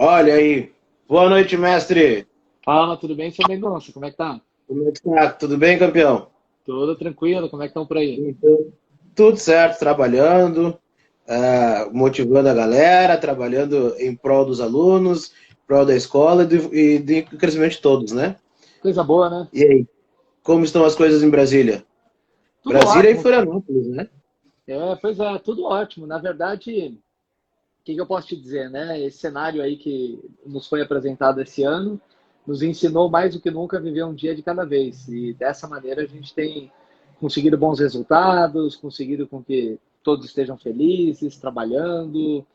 Olha aí. Boa noite, mestre. Fala, tudo bem, seu Mendonça? Como é que tá? Como é que tá? Tudo bem, campeão? Tudo tranquilo, como é que estão por aí? Então, tudo certo, trabalhando, motivando a galera, trabalhando em prol dos alunos, em prol da escola e do crescimento de todos, né? Coisa boa, né? E aí, como estão as coisas em Brasília? Tudo Brasília e ótimo. Florianópolis, né? Pois é, tudo ótimo. Na verdade, o que que eu posso te dizer, né? Esse cenário aí que nos foi apresentado esse ano nos ensinou mais do que nunca a viver um dia de cada vez. E dessa maneira a gente tem conseguido bons resultados, conseguido com que todos estejam felizes, trabalhando.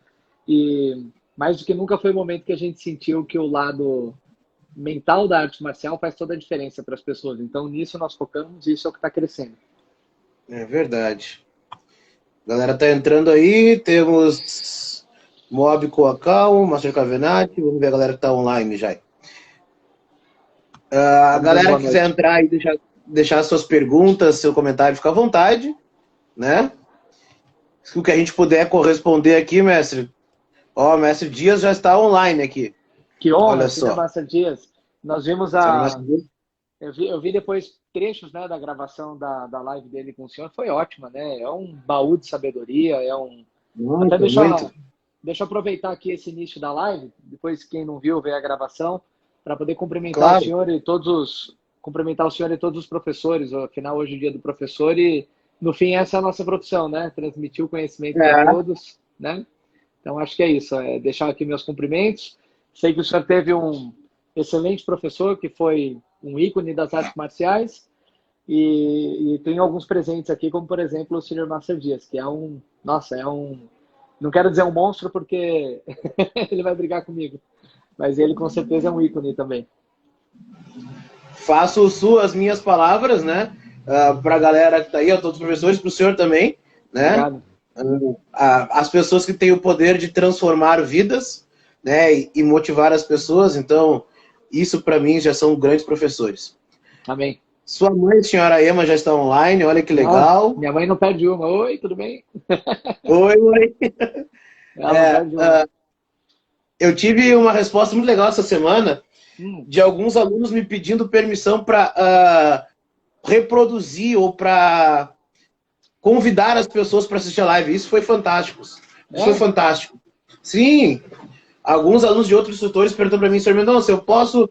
E mais do que nunca foi o momento que a gente sentiu que o lado mental da arte marcial faz toda a diferença para as pessoas. Então, nisso nós focamos e isso é o que está crescendo. É verdade. A galera tá entrando aí, temos Mob Coacal, Master Cavenati, vamos ver a galera que tá online já. A Vamos dar galera boa que quiser noite. entrar e deixar suas perguntas, seu comentário, fica à vontade, né? O que a gente puder corresponder aqui, mestre. Ó, mestre Dias já está online aqui. Que honra, Olha Cine só. Master Dias. Nós vimos Senhor mestre Dias. eu vi depois trechos, né, da gravação da live dele com o senhor. Foi ótima, né? É um baú de sabedoria, Até Muito, muito. deixa eu aproveitar aqui esse início da live, depois quem não viu, ver a gravação, para poder Claro. cumprimentar o senhor e todos os professores. Afinal, hoje é o dia do professor e, no fim, essa é a nossa profissão, né? Transmitir o conhecimento para É. todos, né? Então, acho que é isso. É deixar aqui meus cumprimentos. Sei que o senhor teve um excelente professor, que foi um ícone das artes marciais, e tem alguns presentes aqui, como, por exemplo, o Sr. Master Dias, que é um... Nossa, é um... Não quero dizer um monstro, porque ele vai brigar comigo. Mas ele, com certeza, é um ícone também. Faço suas minhas palavras, né? Para a galera que está aí, a todos os professores, para o senhor também, né? Obrigado. As pessoas que têm o poder de transformar vidas, né? E motivar as pessoas. Então, isso para mim já são grandes professores. Amém. Sua mãe, senhora Ema, já está online, olha que Ah, legal. minha mãe não perde uma. Oi, tudo bem? Oi, mãe. Ela não perde uma. Eu tive uma resposta muito legal essa semana Hum, de alguns alunos me pedindo permissão para reproduzir ou para convidar as pessoas para assistir a live. Isso foi fantástico. Isso foi é? fantástico. Sim, alguns alunos de outros instrutores perguntam para mim, senhor Mendonça, eu posso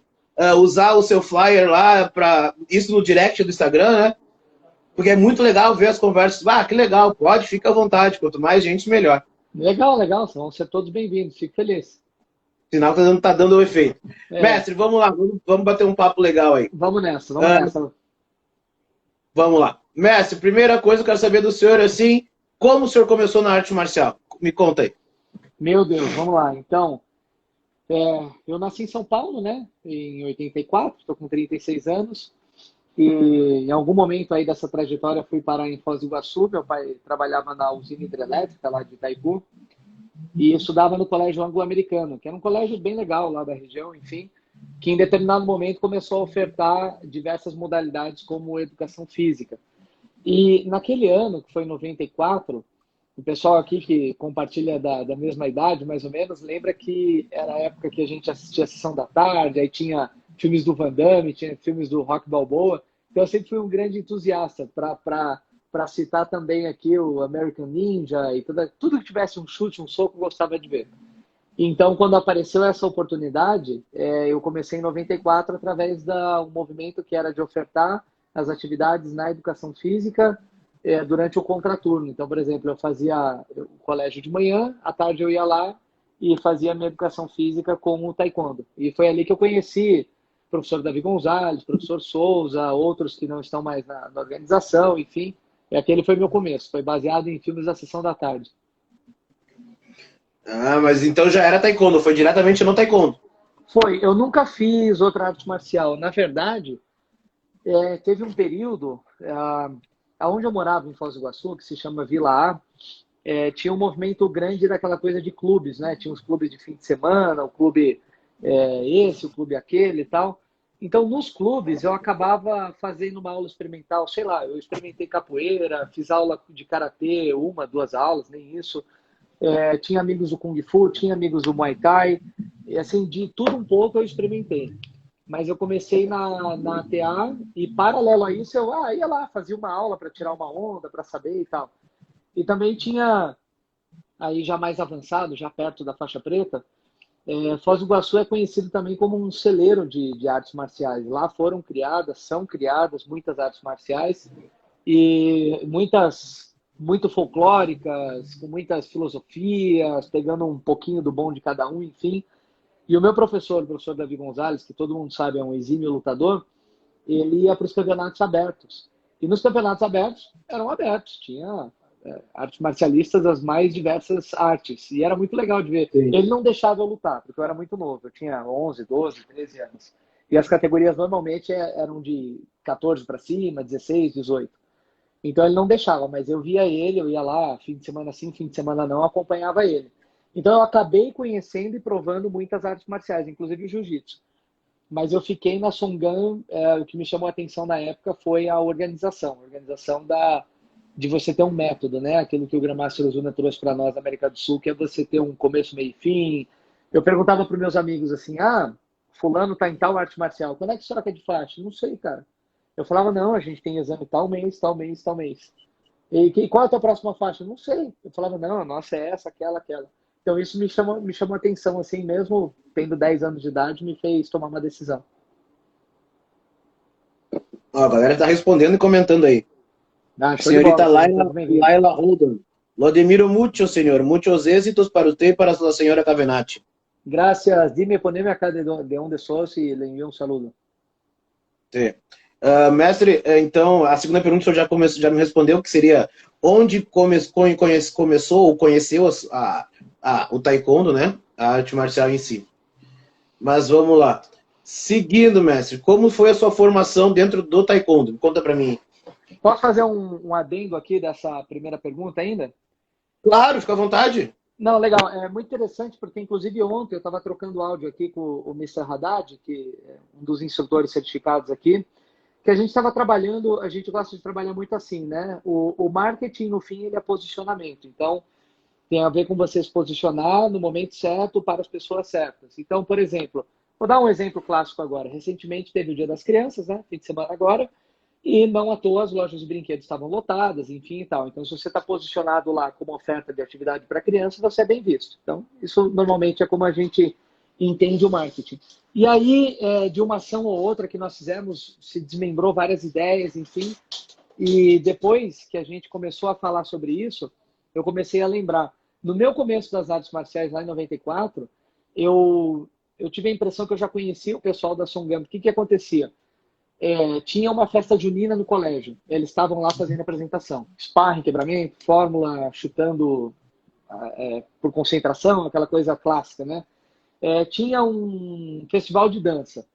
usar o seu flyer lá para isso no direct do Instagram, né? Porque é muito legal ver as conversas. Ah, que legal, pode, fica à vontade. Quanto mais gente, melhor. Legal, legal. Vão ser todos bem-vindos. Fico feliz. Sinal que tá dando o efeito. É, Mestre, vamos lá, vamos bater um papo legal aí. vamos nessa, vamos Uh, nessa. vamos lá. Mestre, primeira coisa que eu quero saber do senhor é assim, como o senhor começou na arte marcial? Me conta aí. Meu Deus, vamos lá. Então, eu nasci em São Paulo, né? Em 84, estou com 36 anos. E em algum momento aí dessa trajetória fui parar em Foz do Iguaçu. Meu pai trabalhava na usina hidrelétrica lá de Itaipu e estudava no Colégio Anglo-Americano, que era um colégio bem legal lá da região, enfim, que em determinado momento começou a ofertar diversas modalidades como educação física. E naquele ano, que foi em 94, o pessoal aqui que compartilha da mesma idade, mais ou menos, lembra que era a época que a gente assistia a Sessão da Tarde, aí tinha filmes do Van Damme, tinha filmes do Rock Balboa. Então eu sempre fui um grande entusiasta para citar também aqui o American Ninja e tudo que tivesse um chute, um soco, eu gostava de ver. Então, quando apareceu essa oportunidade, eu comecei em 94 através da um movimento que era de ofertar as atividades na educação física durante o contraturno. Então, por exemplo, eu fazia o colégio de manhã, à tarde eu ia lá e fazia a minha educação física com o taekwondo. E foi ali que eu conheci o professor Davi Gonzalez, professor Souza, outros que não estão mais na organização, enfim. E aquele foi meu começo, foi baseado em filmes da Sessão da Tarde. Ah, mas então já era taekwondo, foi diretamente no taekwondo. Foi, eu nunca fiz outra arte marcial. Na verdade, teve um período, onde eu morava, em Foz do Iguaçu, que se chama Vila A, tinha um movimento grande daquela coisa de clubes, né? Tinha os clubes de fim de semana, o clube esse, o clube aquele e tal. Então, nos clubes, eu acabava fazendo uma aula experimental, sei lá, eu experimentei capoeira, fiz aula de karatê, uma, duas aulas, nem isso. Tinha amigos do Kung Fu, tinha amigos do Muay Thai, e assim, de tudo um pouco eu experimentei. Mas eu comecei na ATA e, paralelo a isso, eu ia lá, fazia uma aula para tirar uma onda, para saber e tal. E também tinha, aí já mais avançado, já perto da faixa preta, Foz do Iguaçu é conhecido também como um celeiro de artes marciais. Lá são criadas muitas artes marciais e muitas muito folclóricas, com muitas filosofias, pegando um pouquinho do bom de cada um, enfim. E o professor Davi Gonzalez, que todo mundo sabe é um exímio lutador, ele ia para os campeonatos abertos. E nos campeonatos abertos, eram abertos. Tinha artes marcialistas das mais diversas artes. E era muito legal de ver. Sim. Ele não deixava eu lutar, porque eu era muito novo. Eu tinha 11, 12, 13 anos. E as categorias normalmente eram de 14 para cima, 16, 18. Então ele não deixava, mas eu via ele, eu ia lá, fim de semana sim, fim de semana não, acompanhava ele. Então eu acabei conhecendo e provando muitas artes marciais, inclusive o jiu-jitsu. Mas eu fiquei na Songan, o que me chamou a atenção na época foi a organização de você ter um método, né? Aquilo que o Grandmaster Ozuna trouxe para nós na América do Sul, que é você ter um começo, meio e fim. Eu perguntava para os meus amigos assim, fulano está em tal arte marcial, quando é que você troca de faixa? Não sei, cara. Eu falava, não, a gente tem exame tal mês, tal mês, tal mês. E qual é a tua próxima faixa? Não sei. Eu falava, não, a nossa é essa, aquela, aquela. Então isso me chamou a atenção, assim, mesmo tendo 10 anos de idade, me fez tomar uma decisão. A galera tá respondendo e comentando aí. Senhorita Laila Holden. Lo admiro mucho, senhor. Muchos éxitos para usted e para a senhora Cavenati. Gracias. Dime, poneme acá de onde sos e le envio um saludo. Sim. Mestre, então, a segunda pergunta o senhor já me respondeu, que seria onde começou ou conheceu o taekwondo, né? A arte marcial em si. Mas vamos lá. Seguindo, mestre, como foi a sua formação dentro do taekwondo? Conta para mim. Posso fazer um adendo aqui dessa primeira pergunta ainda? Claro, fica à vontade. Não, legal. É muito interessante porque, inclusive, ontem eu estava trocando áudio aqui com o Mr. Haddad, que é um dos instrutores certificados aqui, que a gente estava trabalhando, a gente gosta de trabalhar muito assim, né? O marketing, no fim, ele é posicionamento. Então, tem a ver com você se posicionar no momento certo para as pessoas certas. Então, por exemplo, vou dar um exemplo clássico agora. Recentemente teve o Dia das Crianças, né? Fim de semana agora. E não à toa as lojas de brinquedos estavam lotadas, enfim e tal. Então, se você está posicionado lá como oferta de atividade para criança, você é bem visto. Então, isso normalmente é como a gente entende o marketing. E aí, de uma ação ou outra que nós fizemos, se desmembrou várias ideias, enfim. E depois que a gente começou a falar sobre isso, eu comecei a lembrar. No meu começo das artes marciais, lá em 94, eu tive a impressão que eu já conhecia o pessoal da Songan. O que acontecia? Tinha uma festa junina no colégio. Eles estavam lá fazendo apresentação. Sparring, quebramento, fórmula, chutando por concentração, aquela coisa clássica, né? Tinha um festival de dança.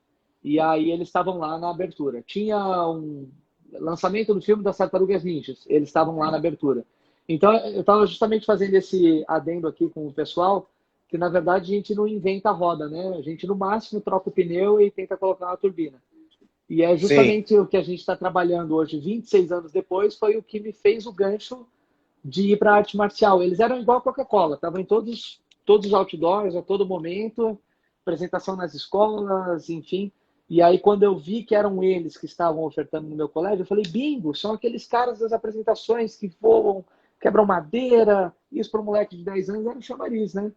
E aí eles estavam lá na abertura. Tinha um lançamento do filme das Tartarugas Ninjas. Eles estavam lá na abertura. Então, eu estava justamente fazendo esse adendo aqui com o pessoal, que na verdade a gente não inventa a roda, né? A gente no máximo troca o pneu e tenta colocar uma turbina. E é justamente Sim. o que a gente está trabalhando hoje, 26 anos depois, foi o que me fez o gancho de ir para a arte marcial. Eles eram igual a Coca-Cola, estavam em todos os outdoors, a todo momento, apresentação nas escolas, enfim. E aí, quando eu vi que eram eles que estavam ofertando no meu colégio, eu falei, bingo, são aqueles caras das apresentações que voam, quebram madeira, isso para um moleque de 10 anos era um chamariz, né?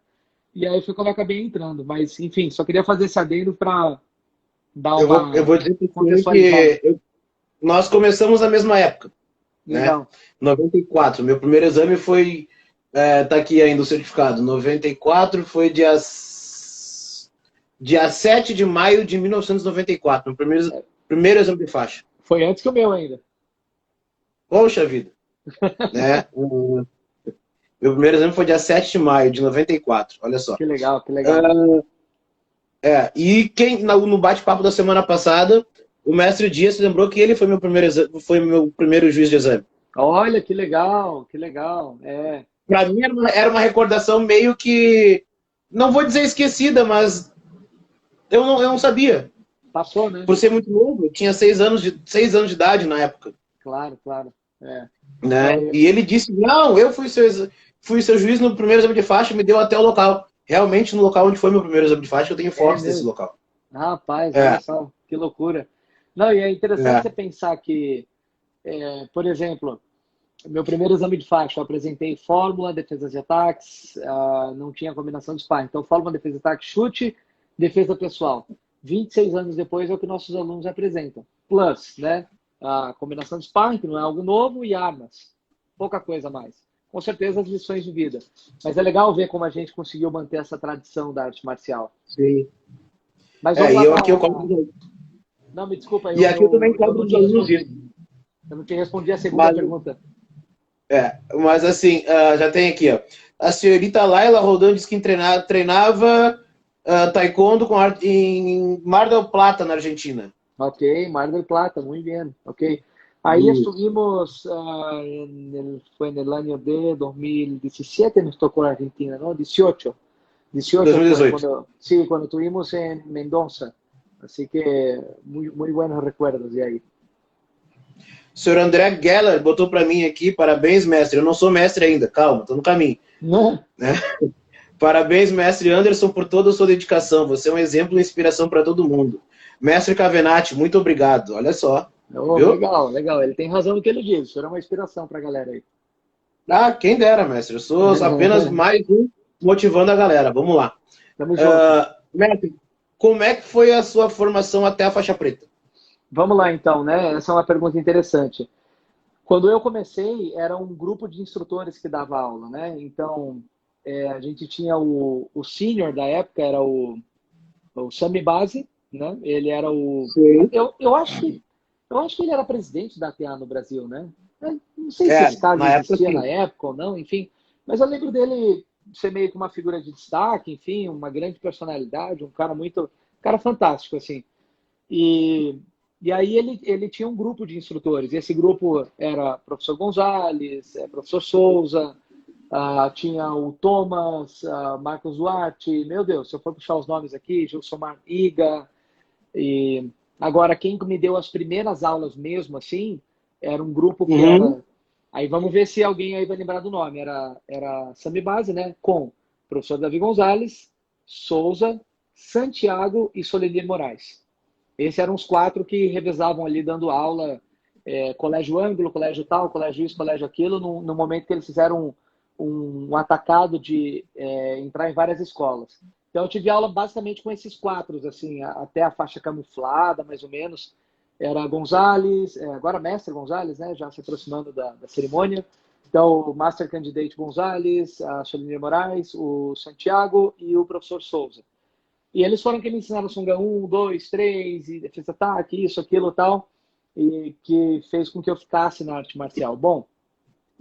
E aí foi quando eu acabei entrando. Mas, enfim, só queria fazer esse adendo para dar uma eu vou dizer que nós começamos na mesma época. Legal. Né? 94. Meu primeiro exame foi... tá aqui ainda o certificado. 94 foi dia 7 de maio de 1994. Meu primeiro exame de faixa. Foi antes que o meu ainda. Poxa vida. Né? Meu primeiro exame foi dia 7 de maio de 94. Olha só. Que legal, que legal. E no bate-papo da semana passada, o mestre Dias lembrou que ele foi meu primeiro juiz de exame. Olha, que legal, que legal. Para mim era uma recordação meio que, não vou dizer esquecida, mas eu não sabia. Passou, né? Por ser muito novo, eu tinha 6 anos de idade na época. Claro. Né? E ele disse, não, eu fui fui seu juiz no primeiro exame de faixa, me deu até o local. Realmente no local onde foi meu primeiro exame de faixa, eu tenho fotos desse mesmo. local. Rapaz, olha É, só, que loucura. Não, e é interessante é. você pensar que, por exemplo, meu primeiro exame de faixa, eu apresentei fórmula, defesa de ataques, não tinha combinação de sparring. Então, fórmula, defesa de ataque, chute, defesa pessoal. 26 anos depois é o que nossos alunos apresentam. Plus, né? A combinação de sparring, que não é algo novo, e armas. Pouca coisa a mais. Com certeza as lições de vida. Mas é legal ver como a gente conseguiu manter essa tradição da arte marcial. Sim. Mas vamos E lá eu aqui eu para... cobro. Não, me desculpa, E aqui eu também eu cobro não dos te alunos respondi. isso. Eu não te respondi a segunda Mas, pergunta. mas assim, já tem aqui, ó. A senhorita Laila Roldan disse que treinava taekwondo em Mar del Plata, na Argentina. Ok, Mar del Plata, muy bien. Ok. Ahí Isso. estuvimos, fue en el año de 2017, nos tocó Argentina, ¿no? 18. 18 fue 2018. cuando, sí, cuando estuvimos en Mendoza. Así que muy, muy buenos recuerdos de ahí. O senhor André Geller botou para mim aqui, parabéns, mestre. Eu não sou mestre ainda, calma, tô no caminho. No, Né? Parabéns, mestre Anderson, por toda a sua dedicação. Você é um exemplo e inspiração para todo mundo. Mestre Cavenati, muito obrigado. Olha só, oh, viu? legal, legal. Ele tem razão no que ele diz. Isso era uma inspiração para a galera aí. Ah, quem dera, mestre. Eu sou apenas mais um motivando a galera. Vamos lá. Tamo junto. Mestre, como é que foi a sua formação até a faixa preta? Vamos lá então, né? Essa é uma pergunta interessante. Quando eu comecei, era um grupo de instrutores que dava aula, né? Então, a gente tinha o senior da época, era o Sami Base, né? Ele era o... Sim. Eu acho que ele era presidente da ATA no Brasil, né? Eu não sei se esse cargo Na época, existia na sim. época ou não, enfim. Mas eu lembro dele ser meio que uma figura de destaque, enfim, uma grande personalidade, um cara muito... Um cara fantástico, assim. E, e aí ele tinha um grupo de instrutores. E esse grupo era professor Gonzalez, professor Souza, tinha o Thomas, Marcos Duarte, meu Deus, se eu for puxar os nomes aqui, Gilsomar Iga. E agora, quem me deu as primeiras aulas mesmo, assim, era um grupo que Uhum. era... Aí vamos ver se alguém aí vai lembrar do nome. Era Sami Base, né? Com o professor Davi Gonzalez, Souza, Santiago e Solenir Moraes. Esses eram os quatro que revezavam ali dando aula, colégio ângulo, colégio tal, colégio isso, colégio aquilo, no momento que eles fizeram um atacado de entrar em várias escolas. Então eu tive aula basicamente com esses quatro, assim, até a faixa camuflada, mais ou menos. Era Gonzalez, agora mestre Gonzalez, né, já se aproximando da cerimônia. Então, o Master Candidate Gonzalez, a Solenir Moraes, o Santiago e o professor Souza. E eles foram que me ensinaram Sunga 1, 2, 3, e defesa ataque, isso, aquilo tal, e que fez com que eu ficasse na arte marcial. Bom,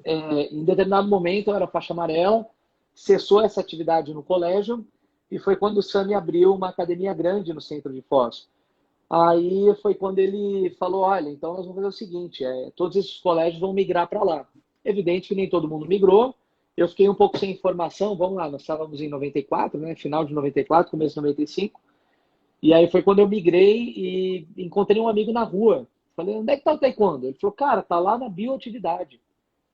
em determinado momento eu era faixa amarela, cessou essa atividade no colégio, e foi quando o Sami abriu uma academia grande no centro de Foz. Aí foi quando ele falou, olha, então nós vamos fazer o seguinte, todos esses colégios vão migrar para lá. Evidente que nem todo mundo migrou, eu fiquei um pouco sem informação, vamos lá, nós estávamos em 94, né, final de 94, começo de 95, e aí foi quando eu migrei e encontrei um amigo na rua. Falei, onde é que tá o taekwondo? Ele falou, cara, tá lá na bioatividade.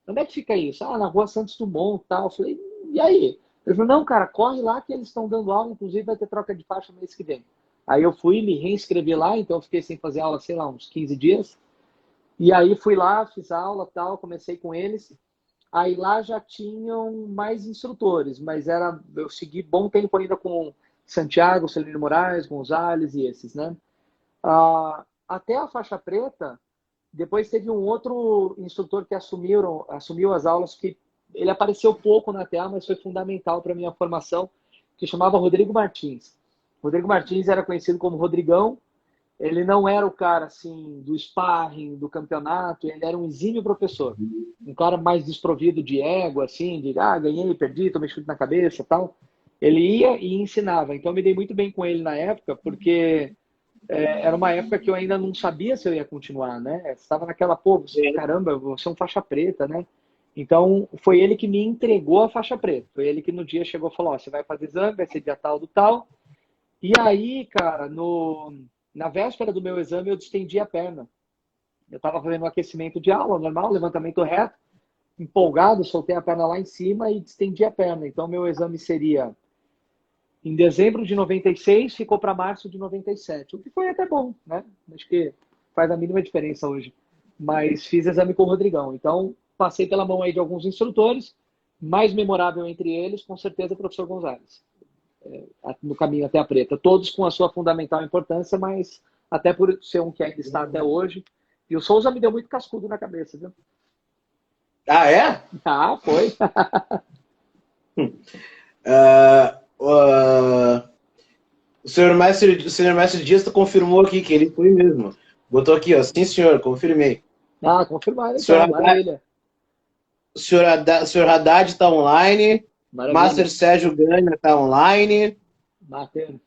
Onde é que fica isso? Ah, na rua Santos Dumont e tal. Eu falei, e aí? Ele falou, não, cara, corre lá que eles estão dando aula, inclusive vai ter troca de faixa mês que vem. Aí eu fui, me reinscrevi lá, então eu fiquei sem fazer aula, sei lá, uns 15 dias. E aí fui lá, fiz aula tal, comecei com eles. Aí lá já tinham mais instrutores, mas eu segui bom tempo ainda com Santiago, Celino Moraes, Gonzalez e esses, né? Até a faixa preta, depois teve um outro instrutor que assumiu as aulas, que ele apareceu pouco na tela, mas foi fundamental para a minha formação, que chamava Rodrigo Martins. Rodrigo Martins era conhecido como Rodrigão. Ele não era o cara assim do sparring, do campeonato, ele era um exímio professor. Um cara mais desprovido de ego, assim, de ganhei, perdi, tomei chute na cabeça, tal. Ele ia e ensinava. Então eu me dei muito bem com ele na época, porque era uma época que eu ainda não sabia se eu ia continuar, né? Estava naquela, pô, caramba, você é um faixa preta, né? Então foi ele que me entregou a faixa preta. Foi ele que no dia chegou e falou, ó, você vai fazer exame, vai ser dia tal do tal. E aí, cara, na véspera do meu exame, eu distendi a perna. Eu estava fazendo um aquecimento de aula, normal, levantamento reto. empolgado, soltei a perna lá em cima e distendi a perna. Então, meu exame seria em dezembro de 96, ficou para março de 97, o que foi até bom, né? Acho que faz a mínima diferença hoje. Mas fiz exame com o Rodrigão. Então, passei pela mão aí de alguns instrutores, mais memorável entre eles, com certeza, o professor Gonzalez, no caminho até a preta. Todos com a sua fundamental importância, mas até por ser um que ainda está até hoje. E o Souza me deu muito cascudo na cabeça, viu? Ah, é? Ah, foi. O senhor Mestre Dias confirmou aqui que ele foi mesmo. Botou aqui, ó. Sim, senhor, confirmei. Ah, confirmado, então, Senhor maravilha. O senhor Haddad está online. Maravilha. Master Sérgio Gânia está online. Bacana.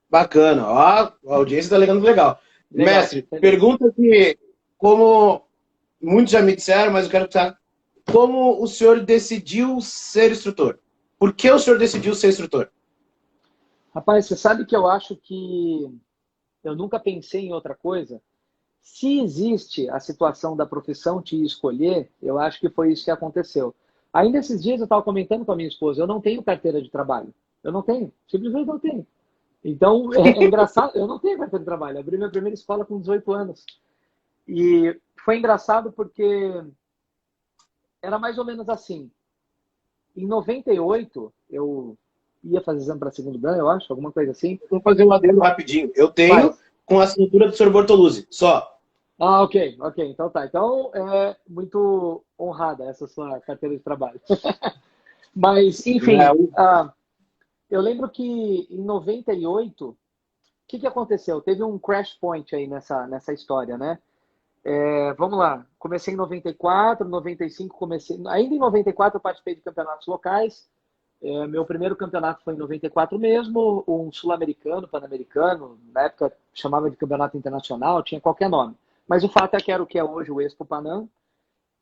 Bacana. Ó, a audiência está ligando legal. Mestre, pergunta que, como muitos já me disseram, mas eu quero saber, como o senhor decidiu ser instrutor? Por que o senhor decidiu ser instrutor? Rapaz, você sabe que eu acho que eu nunca pensei em outra coisa? Se existe a situação da profissão te escolher, eu acho que foi isso que aconteceu. Ainda esses dias eu estava comentando com a minha esposa, eu não tenho carteira de trabalho. Eu não tenho, simplesmente não tenho. Então, é engraçado, eu não tenho carteira de trabalho. Eu abri minha primeira escola com 18 anos. E foi engraçado porque era mais ou menos assim. Em 98, eu ia fazer exame para segundo grau, eu acho, alguma coisa assim. Vou fazer um adendo rapidinho. Eu tenho com a assinatura do Sr. Bortoluzzi, só. Ah, ok. Então tá. Então, é muito honrada essa sua carteira de trabalho. Mas, enfim, eu lembro que em 98, o que aconteceu? Teve um crash point aí nessa história, né? Vamos lá. Comecei em 94, 95 comecei... Ainda em 94 eu participei de campeonatos locais. Meu primeiro campeonato foi em 94 mesmo, um sul-americano, pan-americano, na época chamava de campeonato internacional, tinha qualquer nome. Mas o fato é que era o que é hoje o Expo Panam,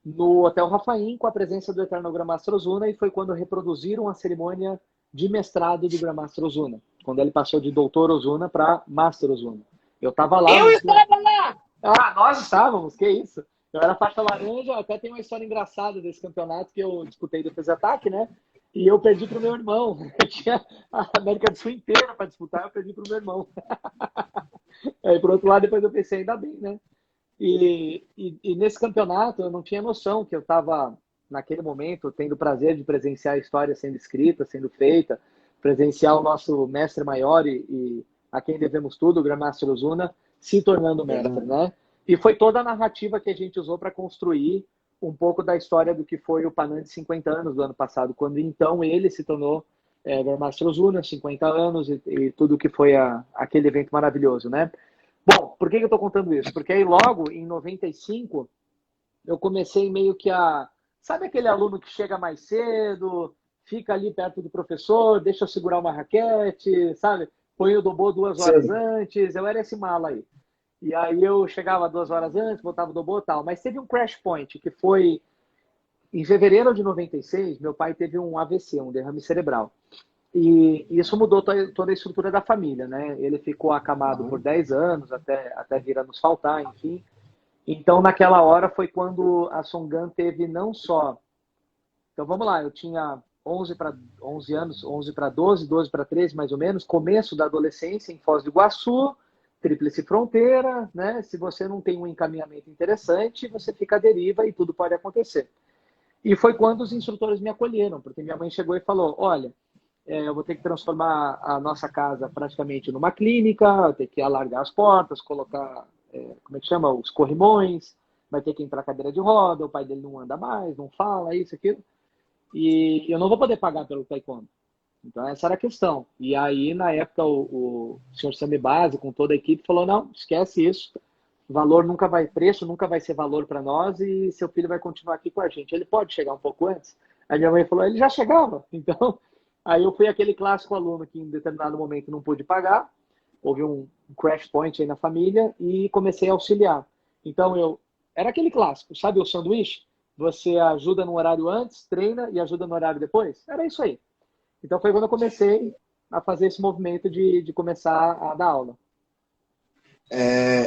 no Hotel Rafaim, com a presença do eterno Grandmaster Ozuna, e foi quando reproduziram a cerimônia de mestrado do Grandmaster Ozuna, quando ele passou de doutor Ozuna para Master Ozuna. Eu estava lá. Eu estava lá! Ah, nós estávamos, que isso? Eu era faixa laranja, até tem uma história engraçada desse campeonato que eu disputei defesa e ataque, né? E eu perdi para o meu irmão. Eu tinha a América do Sul inteira para disputar, eu perdi para o meu irmão. Aí, por outro lado, depois eu pensei, ainda bem, né? E nesse campeonato eu não tinha noção que eu estava, naquele momento, tendo o prazer de presenciar a história sendo escrita, sendo feita, presenciar o nosso mestre maior e a quem devemos tudo, o Grandmaster Ozuna, se tornando mestre, né? E foi toda a narrativa que a gente usou para construir um pouco da história do que foi o Panam de 50 anos do ano passado, quando então ele se tornou Grandmaster Ozuna, 50 anos e tudo que foi aquele evento maravilhoso, né? Bom, por que eu estou contando isso? Porque aí logo, em 95, eu comecei meio que a... Sabe aquele aluno que chega mais cedo, fica ali perto do professor, deixa eu segurar uma raquete, sabe? Põe o dobô 2 horas antes, eu era esse mala aí. E aí eu chegava 2 horas antes, botava o dobô e tal. Mas teve um crash point, que foi em fevereiro de 96, meu pai teve um AVC, um derrame cerebral. E isso mudou toda a estrutura da família, né? Ele ficou acamado por 10 anos, até vir a nos faltar, enfim. Então, naquela hora foi quando a Songan teve não só... Então, vamos lá, eu tinha 11 para 11 anos, 11 para 12, 12 para 13, mais ou menos, começo da adolescência em Foz do Iguaçu, tríplice fronteira, né? Se você não tem um encaminhamento interessante, você fica à deriva e tudo pode acontecer. E foi quando os instrutores me acolheram, porque minha mãe chegou e falou, olha, eu vou ter que transformar a nossa casa praticamente numa clínica, ter que alargar as portas, colocar, como é que chama, os corrimões, vai ter que entrar cadeira de roda, o pai dele não anda mais, não fala, isso, aquilo. E eu não vou poder pagar pelo taekwondo. Então essa era a questão. E aí, na época, o senhor Sami Base, com toda a equipe, falou, não, esquece isso, preço nunca vai ser valor para nós e seu filho vai continuar aqui com a gente. Ele pode chegar um pouco antes? Aí minha mãe falou, ele já chegava. Então... Aí eu fui aquele clássico aluno que em determinado momento não pôde pagar, houve um crash point aí na família e comecei a auxiliar. Então era aquele clássico, sabe o sanduíche? Você ajuda no horário antes, treina e ajuda no horário depois? Era isso aí. Então foi quando eu comecei a fazer esse movimento de começar a dar aula.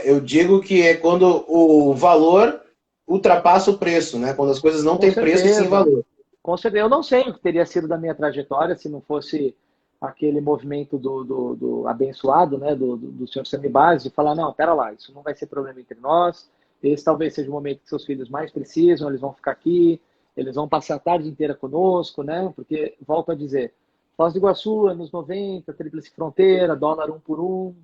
Eu digo que é quando o valor ultrapassa o preço, né? Quando as coisas não Com têm preço e sim certeza. valor. Com certeza. Eu não sei o que teria sido da minha trajetória se não fosse aquele movimento do abençoado, né, do senhor Sami Base, de falar, não, pera lá, isso não vai ser problema entre nós, esse talvez seja o momento que seus filhos mais precisam, eles vão ficar aqui, eles vão passar a tarde inteira conosco, né, porque, volto a dizer, Foz do Iguaçu, anos 90, Tríplice Fronteira, dólar um por um,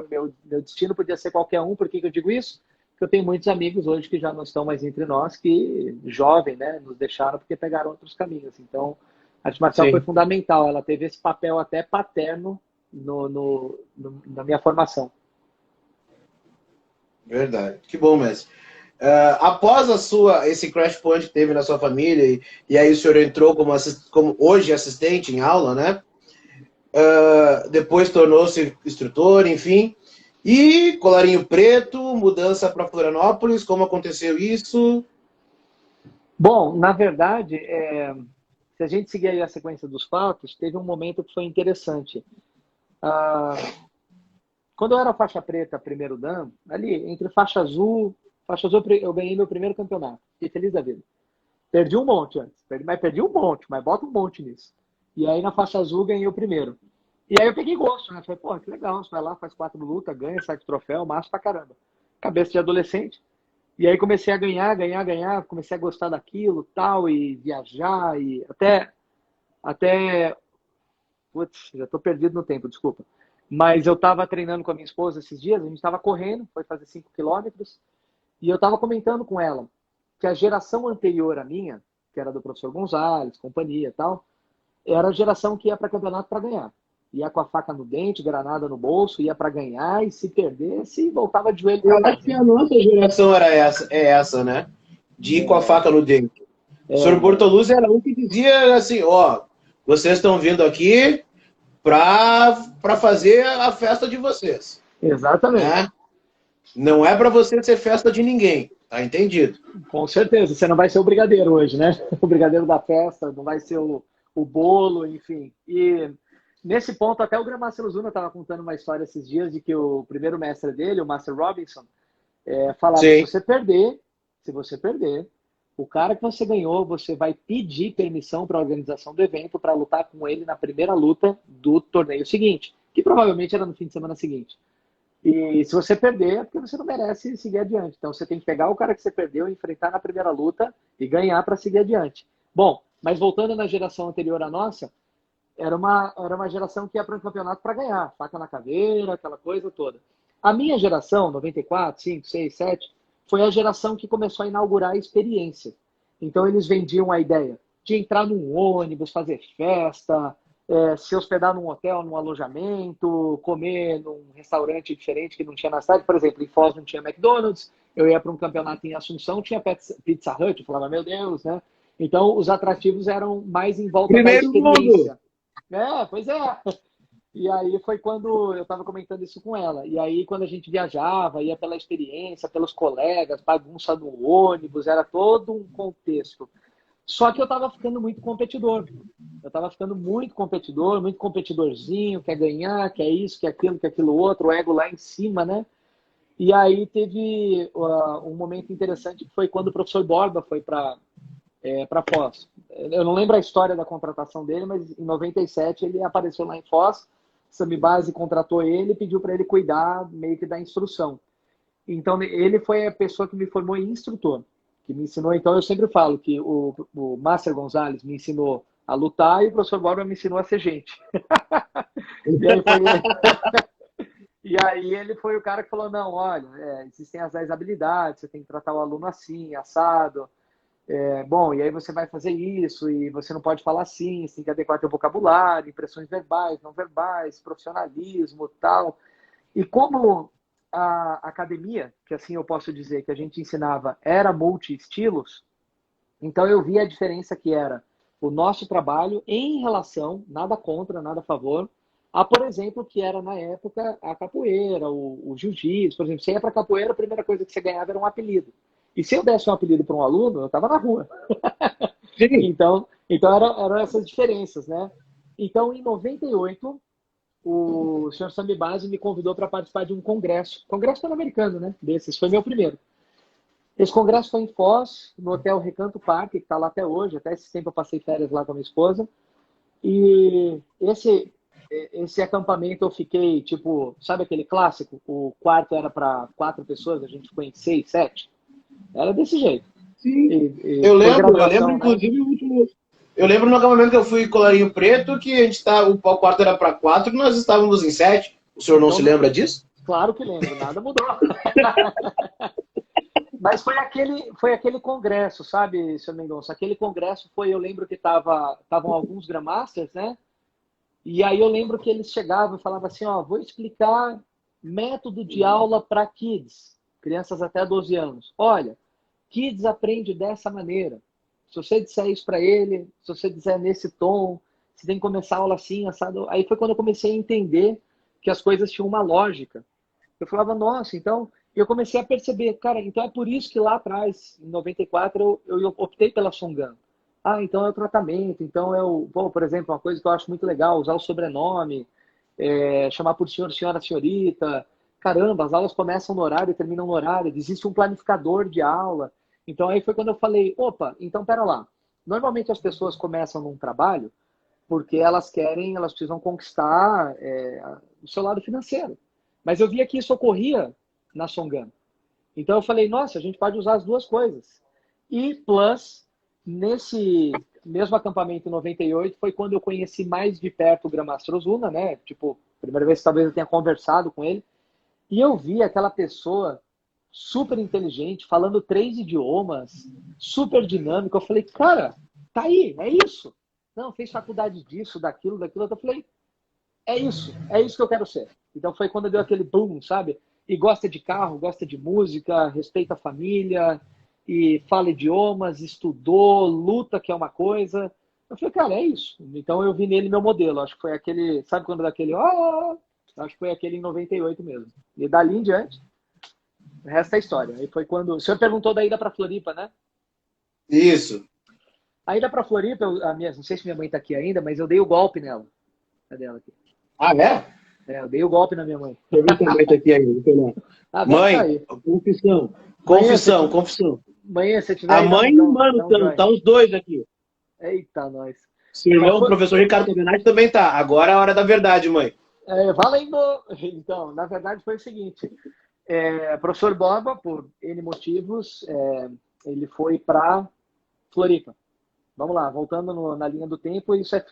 meu destino podia ser qualquer um, por que que eu digo isso? Porque eu tenho muitos amigos hoje que já não estão mais entre nós, que, jovem, né, nos deixaram porque pegaram outros caminhos. Então, a arte marcial foi Sim, fundamental. Ela teve esse papel até paterno na minha formação. verdade. Que bom, mestre. Após esse crash point que teve na sua família, e aí o senhor entrou como hoje assistente em aula, né? Depois tornou-se instrutor, enfim. E colarinho preto, mudança para Florianópolis, como aconteceu isso? Bom, na verdade, se a gente seguir aí a sequência dos fatos, teve um momento que foi interessante. Ah, quando eu era faixa preta, primeiro dan, ali, entre faixa azul eu ganhei meu primeiro campeonato. Fiquei feliz da vida. Perdi um monte antes, perdi um monte, mas bota um monte nisso. E aí na faixa azul ganhei o primeiro. E aí eu peguei gosto, né? Falei, pô, que legal, você vai lá, faz 4 lutas, ganha, sai com troféu, massa pra caramba. Cabeça de adolescente. E aí comecei a ganhar, comecei a gostar daquilo, tal, e viajar, e até, putz, já tô perdido no tempo, desculpa. Mas eu tava treinando com a minha esposa esses dias, a gente tava correndo, foi fazer 5 quilômetros, e eu tava comentando com ela que a geração anterior à minha, que era do professor Gonzalez, companhia e tal, era a geração que ia para campeonato para ganhar. Ia com a faca no dente, granada no bolso, ia para ganhar e se perdesse, voltava de joelho Eu para acho casa. que a nossa geração é essa, né? De ir com a faca no dente. O senhor Não. Bortoluzzi era um que dizia assim, ó, vocês estão vindo aqui para fazer a festa de vocês, Exatamente. né? Não é para você ser festa de ninguém, tá entendido? Com certeza. Você não vai ser o brigadeiro hoje, né? O brigadeiro da festa, não vai ser o bolo, enfim. E nesse ponto, até o Gramacelo Zuna estava contando uma história esses dias de que o primeiro mestre dele, o Master Robinson, falava, Sim. se você perder, o cara que você ganhou, você vai pedir permissão para a organização do evento para lutar com ele na primeira luta do torneio seguinte, que provavelmente era no fim de semana seguinte. E se você perder, é porque você não merece seguir adiante. Então você tem que pegar o cara que você perdeu, enfrentar na primeira luta e ganhar para seguir adiante. Bom, mas voltando na geração anterior à nossa, era uma geração que ia para o campeonato para ganhar, faca na caveira, aquela coisa toda. A minha geração, 94, 5, 6, 7, foi a geração que começou a inaugurar a experiência. Então eles vendiam a ideia de entrar num ônibus, fazer festa, se hospedar num hotel, num alojamento, comer num restaurante diferente que não tinha na cidade. Por exemplo, em Foz não tinha McDonald's, eu ia para um campeonato em Assunção, tinha Pizza Hut, eu falava, meu Deus, né? Então os atrativos eram mais em volta da Primeiro mundo. experiência. Pois é. E aí foi quando eu estava comentando isso com ela. E aí, quando a gente viajava, ia pela experiência, pelos colegas, bagunça no ônibus, era todo um contexto. Só que eu estava ficando muito competidor. Eu estava ficando muito competidorzinho, quer ganhar, quer isso, quer aquilo outro, o ego lá em cima, né? E aí teve um momento interessante que foi quando o professor Borba foi para Foz. Eu não lembro a história da contratação dele, mas em 97 ele apareceu lá em Foz, Sami Base contratou ele e pediu para ele cuidar meio que da instrução. Então ele foi a pessoa que me formou em instrutor, que me ensinou. Então eu sempre falo que o Master Gonzalez me ensinou a lutar e o professor Borba me ensinou a ser gente. E aí foi ele. E aí ele foi o cara que falou, não, olha, existem as 10 habilidades, você tem que tratar o aluno assim, assado. Bom, e aí você vai fazer isso, e você não pode falar assim, você tem que adequar teu vocabulário, impressões verbais, não verbais, profissionalismo, tal. E como a academia, que assim eu posso dizer que a gente ensinava, era multi-estilos, então eu vi a diferença que era o nosso trabalho em relação, nada contra, nada a favor, a, por exemplo, que era na época a capoeira, o jiu-jitsu. Por exemplo, você ia para capoeira, a primeira coisa que você ganhava era um apelido. E se eu desse um apelido para um aluno, eu estava na rua. Sim. Então eram essas diferenças, né? Então, em 98, o senhor Sami Base me convidou para participar de um congresso Pan-Americano, né? Desses, foi meu primeiro. Esse congresso foi em Foz, no Hotel Recanto Parque, que está lá até hoje. Até esse tempo eu passei férias lá com a minha esposa. E esse acampamento eu fiquei, tipo, sabe aquele clássico? O quarto era para 4 pessoas, a gente ficou em 6, 7. Era desse jeito. Sim. E Eu por lembro, graduação, né? inclusive, o último. Eu lembro no acampamento que eu fui em Colarinho Preto, que a gente tá, o quarto era para 4 e nós estávamos em 7. O senhor não Então, se lembra disso? claro que lembro, nada mudou. Mas foi aquele congresso, sabe, seu Mendonça? Aquele congresso foi, eu lembro que estavam alguns Grandmasters, né? E aí eu lembro que eles chegavam e falavam assim, ó, vou explicar método de aula para kids, crianças até 12 anos. Olha, kids aprende dessa maneira. Se você disser isso para ele, se você disser nesse tom, você tem que começar a aula assim, assado. Aí foi quando eu comecei a entender que as coisas tinham uma lógica. Eu falava, nossa, então... E eu comecei a perceber, cara, então é por isso que lá atrás, em 94, eu optei pela Songan. Ah, então é o tratamento, então é o... Pô, por exemplo, uma coisa que eu acho muito legal, usar o sobrenome, chamar por senhor, senhora, senhorita. Caramba, as aulas começam no horário e terminam no horário, existe um planificador de aula. Então aí foi quando eu falei, opa, então pera lá. Normalmente as pessoas começam num trabalho porque elas precisam conquistar o seu lado financeiro. Mas eu via que isso ocorria na Songan. Então eu falei, nossa, a gente pode usar as duas coisas. E plus, nesse mesmo acampamento em 98, foi quando eu conheci mais de perto o Grandmaster Ozuna, né? Tipo, primeira vez que talvez eu tenha conversado com ele. E eu vi aquela pessoa super inteligente, falando 3 idiomas, super dinâmico. Eu falei, cara, tá aí, é isso. Não, fez faculdade disso, daquilo, daquilo. Eu falei, é isso que eu quero ser. Então foi quando deu aquele boom, sabe? E gosta de carro, gosta de música, respeita a família, e fala idiomas, estudou, luta, que é uma coisa. Eu falei, cara, é isso. Então eu vi nele meu modelo. Acho que foi aquele, sabe quando dá aquele, acho que foi aquele em 98 mesmo. E dali em diante, o resto é história. Aí foi quando, o senhor perguntou da ida para Floripa, né? Isso. A ida para Floripa, não sei se minha mãe está aqui ainda, mas eu dei o golpe nela. Cadê ela aqui? Ah, é? Eu dei o golpe na minha mãe. Deixa eu ver se a mãe tá aqui ainda. Deve estar Mãe, aí. confissão. Manhã, se Confissão, tiver, confissão. manhã, se tiver A aí, mãe e o mano dá um estão, joinha. tá os dois aqui. Eita, nós. Seu Mas irmão, o foi, professor Ricardo Covenati, também tá. Agora é a hora da verdade, mãe. valendo. Então, na verdade foi o seguinte. Professor Borba, por N motivos, ele foi para Floripa. Vamos lá, voltando na linha do tempo, isso é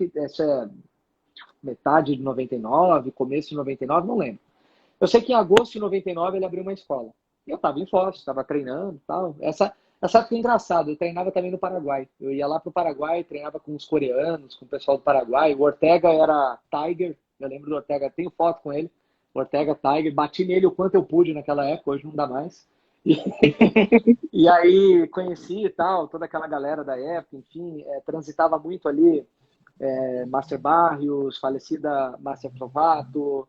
metade de 99, começo de 99, não lembro. Eu sei que em agosto de 99 ele abriu uma escola. E eu estava em Foz, estava treinando e tal. Essa época é engraçada, eu treinava também no Paraguai. Eu ia lá para o Paraguai, treinava com os coreanos, com o pessoal do Paraguai. O Ortega era Tiger, eu lembro do Ortega, tenho foto com ele. O Ortega Tiger, bati nele o quanto eu pude naquela época, hoje não dá mais. E, e aí conheci e tal, toda aquela galera da época, enfim, transitava muito ali, Master Barrios, falecida Márcia Provato,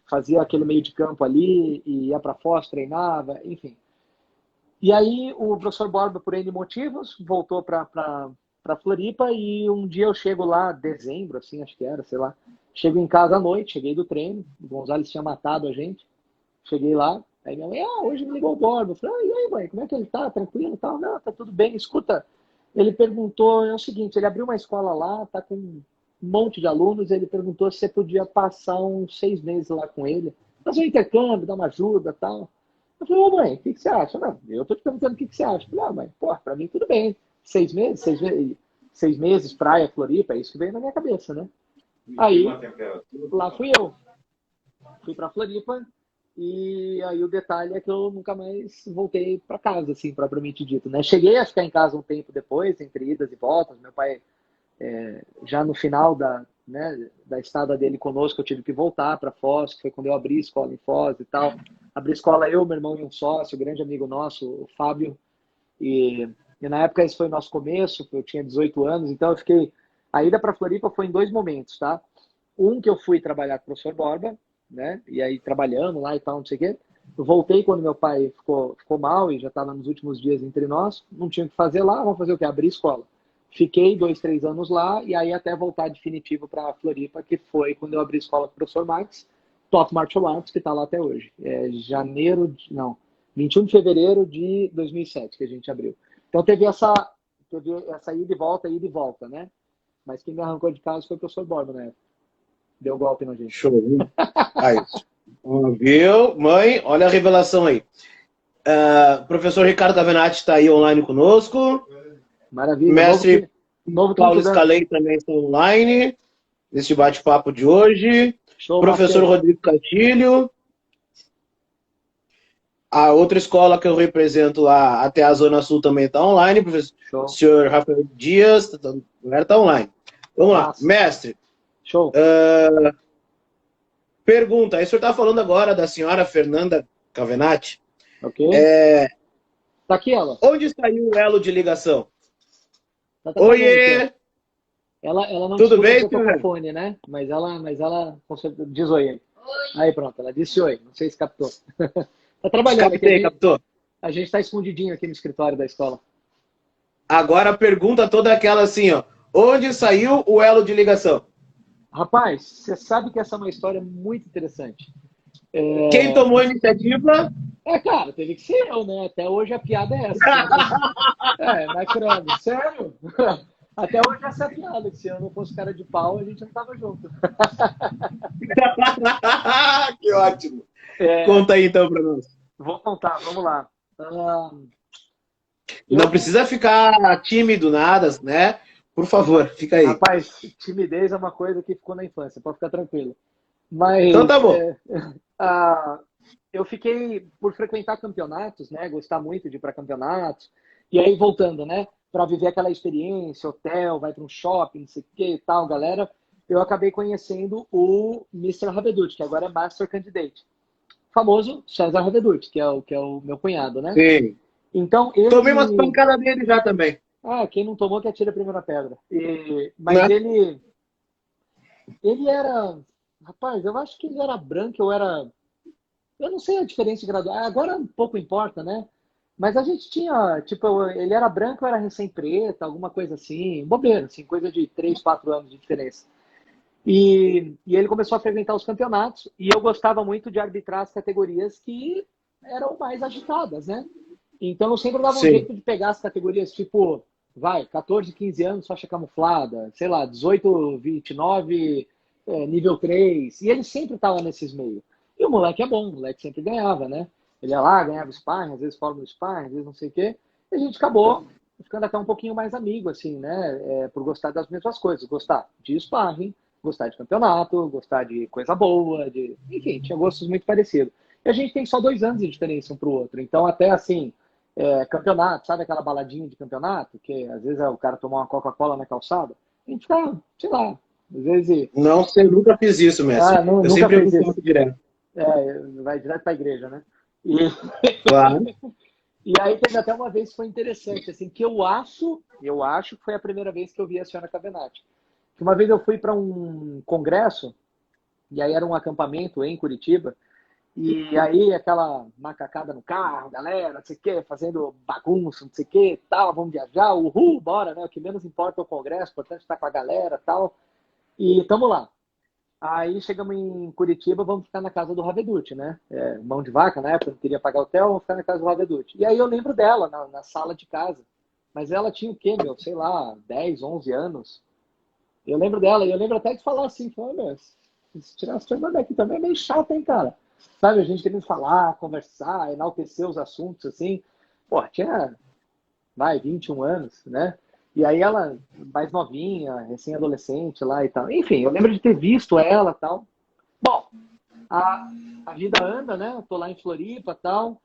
fazia aquele meio de campo ali, e ia para Foz, treinava, enfim. E aí o professor Borba, por N motivos, voltou para Floripa, e um dia eu chego lá, dezembro, assim, acho que era, sei lá, chego em casa à noite, cheguei do treino, o Gonzalez tinha matado a gente, cheguei lá, aí minha mãe, hoje me ligou o Borba, eu falei, e aí, mãe, como é que ele tá? Tranquilo e tal? Não, tá tudo bem, escuta, ele perguntou, é o seguinte, ele abriu uma escola lá, tá com um monte de alunos, ele perguntou se você podia passar uns 6 meses lá com ele, fazer um intercâmbio, dar uma ajuda e tal. Eu falei, mãe, o que você acha? Não, eu tô te perguntando o que você acha. Eu falei, mãe, pô, pra mim tudo bem. 6 meses, 6 meses, praia, Floripa, é isso que veio na minha cabeça, né? Aí, lá fui eu. Fui pra Floripa, e aí o detalhe é que eu nunca mais voltei para casa, assim, propriamente dito, né? Cheguei a ficar em casa um tempo depois, entre idas e voltas. Meu pai, já no final da estada dele conosco, eu tive que voltar para Foz, que foi quando eu abri a escola em Foz e tal. Abri a escola eu, meu irmão e um sócio, um grande amigo nosso, o Fábio. E na época esse foi o nosso começo, eu tinha 18 anos, então eu fiquei... A ida para Floripa foi em 2 momentos, tá? Um que eu fui trabalhar com o professor Borba, né? E aí trabalhando lá e tal, não sei o quê. Eu voltei quando meu pai ficou mal e já estava nos últimos dias entre nós. Não tinha o que fazer lá, vamos fazer o quê? Abrir escola. Fiquei 2, 3 anos lá e aí até voltar definitivo para Floripa, que foi quando eu abri escola com o professor Max, Top Martial Arts, que está lá até hoje. Não, 21 de fevereiro de 2007 que a gente abriu. Então teve essa ida e volta, né? Mas quem me arrancou de casa foi o professor Borba, né? Deu golpe na gente. Show. Aí. Viu? Mãe, olha a revelação aí. Professor Ricardo Cavenati está aí online conosco. Maravilha. Mestre novo Paulo Scalei também está online nesse bate-papo de hoje. Show, Professor Marcelo. Rodrigo Castilho. A outra escola que eu represento lá, até a Zona Sul, também está online. Professor Senhor Rafael Dias, a galera está online. Vamos lá. Mestre. Show. Pergunta. Aí o senhor está falando agora da senhora Fernanda Cavenati. Ok. Tá aqui ela. Onde saiu o elo de ligação? Tá Oiê! Ela não Tudo bem, o telefone, né? Mas ela diz oi. Oi. Aí pronto, ela disse oi. Não sei se captou. Tá trabalhando aqui. Captou. A gente tá escondidinho aqui no escritório da escola. Agora a pergunta toda aquela assim, ó. Onde saiu o elo de ligação? Rapaz, você sabe que essa é uma história muito interessante. Quem tomou a iniciativa? Cara, teve que ser eu, né? Até hoje a piada é essa. Mas credo, sério? Até hoje essa é a piada, que se eu não fosse cara de pau, a gente não tava junto. Que ótimo. Conta aí então pra nós. Vou contar, vamos lá. Não precisa ficar tímido, nada, né? Por favor, fica aí. Rapaz, timidez é uma coisa que ficou na infância, pode ficar tranquilo. Mas, então tá bom. Eu fiquei por frequentar campeonatos, né? Gostar muito de ir para campeonatos. E aí, voltando, né? Para viver aquela experiência, hotel, vai para um shopping, não sei o que e tal, galera. Eu acabei conhecendo o Mr. Raveduti, que agora é Master Candidate. Famoso César Raveduti, que é o meu cunhado, né? Sim. Então, tomei umas pancadas dele já também. Quem não tomou que atira a primeira pedra. Mas ele era... Rapaz, eu acho que ele era branco, eu não sei a diferença de graduação. Agora pouco importa, né? Mas a gente tinha, ele era branco, eu era recém-preta, alguma coisa assim, bobeira, assim, coisa de 3, 4 anos de diferença. E ele começou a frequentar os campeonatos, e eu gostava muito de arbitrar as categorias que eram mais agitadas, né? Então eu sempre dava um jeito de pegar as categorias, 14, 15 anos, faixa camuflada, sei lá, 18, 29, nível 3, e ele sempre estava nesses meios. E o moleque é bom, o moleque sempre ganhava, né? Ele ia lá, ganhava sparring, às vezes fórmula sparring, às vezes não sei o quê. E a gente acabou ficando até um pouquinho mais amigo, assim, né? Por gostar das mesmas coisas. Gostar de sparring, gostar de campeonato, gostar de coisa boa, enfim, tinha gostos muito parecidos. E a gente tem só 2 anos de diferença um pro outro. Então, até assim, campeonato, sabe aquela baladinha de campeonato? Que às vezes o cara tomar uma Coca-Cola na calçada? A gente fica, sei lá, às vezes... Não, você nunca fiz isso, mestre. Eu sempre fui direto. Vai direto pra igreja, né? Claro. E aí teve até uma vez que foi interessante, assim, que eu acho que foi a primeira vez que eu vi a senhora Cavenati. Que uma vez eu fui para um congresso, e aí era um acampamento em Curitiba, e aí aquela macacada no carro, galera, não sei o quê, fazendo bagunça, não sei o quê, tal, vamos viajar, uhul, bora, né? O que menos importa é o congresso, importante estar com a galera, tal. E tamo lá. Aí chegamos em Curitiba, vamos ficar na casa do Raveduti, né? Mão de vaca, na época, não queria pagar hotel, vamos ficar na casa do Raveduti. E aí eu lembro dela, na sala de casa. Mas ela tinha o quê, sei lá, 10, 11 anos. Eu lembro dela, e eu lembro até de falar assim, se tirar as turmas daqui também é meio chato, hein, cara? Sabe, a gente querendo falar, conversar, enaltecer os assuntos, assim. Pô, tinha, 21 anos, né? E aí ela, mais novinha, recém-adolescente lá e tal. Enfim, eu lembro de ter visto ela e tal. Bom, a vida anda, né? Tô lá em Floripa e tal.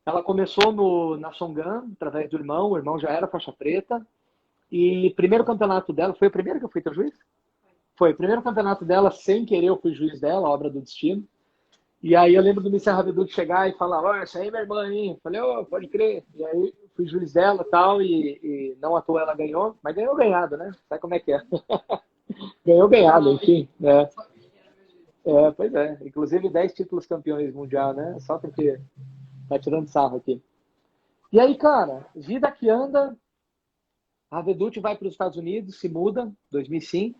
Ela começou na Songan, através do irmão. O irmão já era faixa preta. E primeiro campeonato dela, foi o primeiro que eu fui teu juiz? Foi o primeiro campeonato dela, sem querer eu fui juiz dela, obra do destino. E aí eu lembro do Mr. Raveduti chegar e falar, ó, essa aí é minha irmã, hein? Falei, pode crer. E aí fui juiz dela tal, e não à toa ela ganhou, mas ganhou ganhado, né? Sabe como é que é? Ganhou ganhado, enfim. Pois é. Inclusive 10 títulos campeões mundial, né? Só porque tá tirando sarro aqui. E aí, cara, vida que anda, Raveduti vai para os Estados Unidos, se muda, 2005.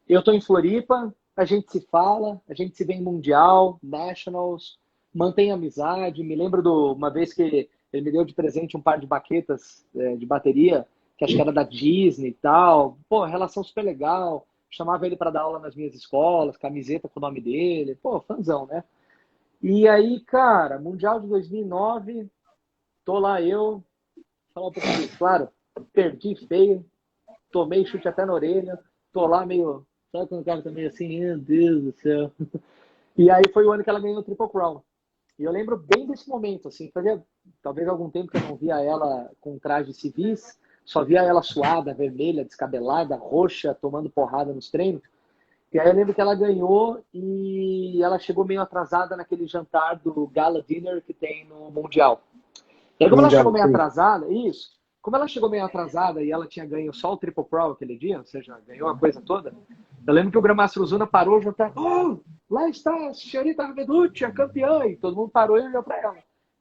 Eu tô em Floripa, a gente se fala, a gente se vê em Mundial, Nationals, mantém amizade. Me lembro de uma vez que ele me deu de presente um par de baquetas de bateria, que acho que era da Disney e tal. Pô, relação super legal. Chamava ele para dar aula nas minhas escolas, camiseta com o nome dele. Pô, fãzão, né? E aí, cara, Mundial de 2009, tô lá eu, falar um pouco disso, claro, perdi feio, tomei chute até na orelha, tô lá meio, sabe quando o cara tá meio assim, meu Deus do céu. E aí foi o ano que ela ganhou o Triple Crown. E eu lembro bem desse momento, assim, fazia talvez algum tempo que eu não via ela com traje civis, só via ela suada, vermelha, descabelada, roxa, tomando porrada nos treinos. E aí eu lembro que ela ganhou e ela chegou meio atrasada naquele jantar do Gala Dinner que tem no Mundial. E aí como ela chegou Mundial, meio sim. atrasada, isso, como ela chegou meio atrasada e ela tinha ganho só o Triple Pro aquele dia, ou seja, ganhou a coisa toda, eu lembro que o Grandmaster Ozuna parou o jantar, oh, lá está a senhorita Raveducci, a campeã, e todo mundo parou e olhou para ela.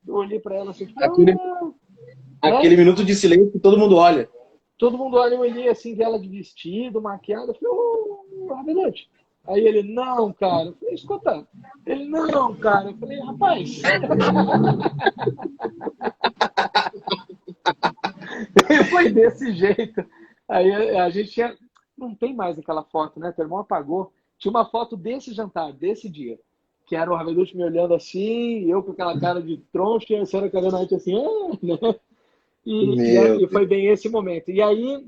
Eu olhei para ela assim, tipo, Aquele, ah, aquele né? minuto de silêncio que todo mundo olha. Todo mundo olha, eu olhei assim, vi ela de vestido, maquiada, eu falei, ô, Raveducci. Aí ele, não, cara. Eu falei, escuta. Ele, não, cara. Eu falei, rapaz. Foi desse jeito. Aí a gente tinha. Não tem mais aquela foto, né? Teu irmão apagou. Tinha uma foto desse jantar, desse dia. Que era o Raveducci me olhando assim, eu com aquela cara de troncho, e a senhora olhando a gente assim, ah, né? Meu E Deus. foi bem esse momento. E aí,